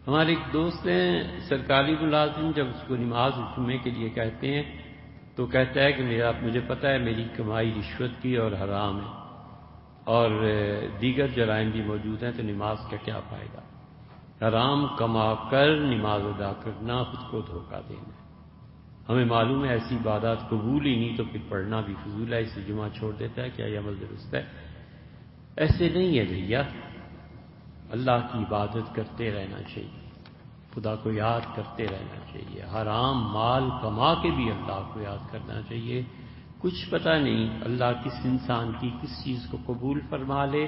ہمارے ایک دوست ہیں سرکاری ملازم، جب اس کو نماز جمعے کے لیے کہتے ہیں تو کہتا ہے کہ مجھے پتہ ہے میری کمائی رشوت کی اور حرام ہے اور دیگر جرائم بھی موجود ہیں، تو نماز کا کیا فائدہ؟ حرام کما کر نماز ادا کرنا خود کو دھوکہ دینا ہے۔ ہمیں معلوم ہے ایسی عبادات قبول ہی نہیں، تو پھر پڑھنا بھی فضول ہے، اسے جمعہ چھوڑ دیتا ہے، کیا یہ عمل درست ہے؟ ایسے نہیں ہے بھیا، اللہ کی عبادت کرتے رہنا چاہیے، خدا کو یاد کرتے رہنا چاہیے، حرام مال کما کے بھی اللہ کو یاد کرنا چاہیے۔ کچھ پتہ نہیں اللہ کس انسان کی کس چیز کو قبول فرما لے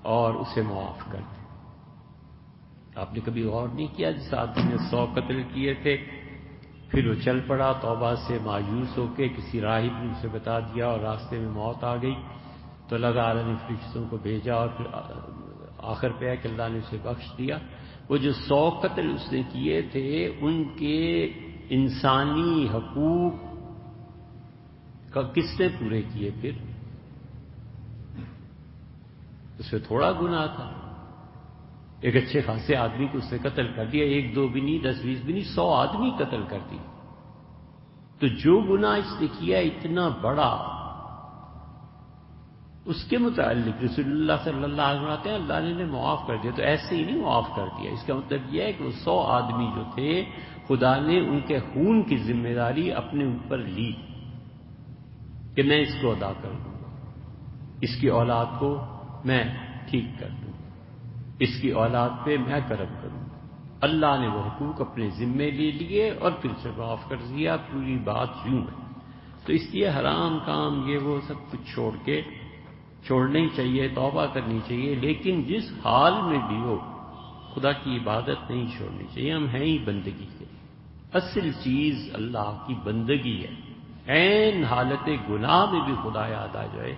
اور اسے معاف کر دے۔ آپ نے کبھی غور نہیں کیا جس آدمی نے 100 قتل کیے تھے، پھر وہ چل پڑا توبہ سے مایوس ہو کے، کسی راہب نے اسے بتا دیا اور راستے میں موت آ گئی، تو اللہ تعالیٰ نے فرشتوں کو بھیجا اور پھر آخر پہ ہے کہ اللہ نے اسے بخش دیا۔ وہ جو 100 قتل اس نے کیے تھے، ان کے انسانی حقوق کا کس نے پورے کیے؟ پھر اس میں تھوڑا گناہ تھا، ایک اچھے خاصے آدمی کو اس نے قتل کر دیا، 1 2 بھی نہیں، 10 20 بھی نہیں، 100 آدمی قتل کر دی۔ تو جو گناہ اس نے کیا اتنا بڑا، اس کے متعلق رسول اللہ صلی اللہ علیہ وسلم آتے ہیں اللہ نے معاف کر دیا، تو ایسے ہی نہیں معاف کر دیا، اس کا مطلب یہ ہے کہ وہ 100 آدمی جو تھے خدا نے ان کے خون کی ذمہ داری اپنے اوپر لی کہ میں اس کو ادا کر دوں گا، اس کی اولاد کو میں ٹھیک کر دوں گا، اس کی اولاد پہ میں کرم کروں گا۔ اللہ نے وہ حقوق اپنے ذمے لے لیے اور پھر سے معاف کر دیا، پوری بات یوں ہے۔ تو اس لیے حرام کام یہ وہ سب کچھ چھوڑنی چاہیے، توبہ کرنی چاہیے، لیکن جس حال میں بھی ہو خدا کی عبادت نہیں چھوڑنی چاہیے۔ ہم ہیں ہی بندگی کے، اصل چیز اللہ کی بندگی ہے۔ عین حالت گناہ میں بھی خدا یاد آ جائے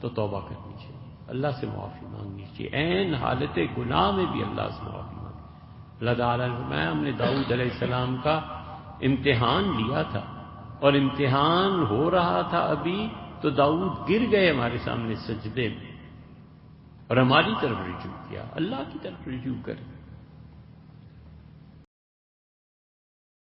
تو توبہ کرنی چاہیے، اللہ سے معافی مانگنی چاہیے، عین حالت گناہ میں بھی اللہ سے معافی مانگنی۔ اللہ تعالیٰ نے فرمایا ہم نے داؤد علیہ السلام کا امتحان لیا تھا، اور امتحان ہو رہا تھا ابھی تو داؤد گر گئے ہمارے سامنے سجدے میں، اور ہماری طرف رجوع کیا۔ اللہ کی طرف رجوع کرے،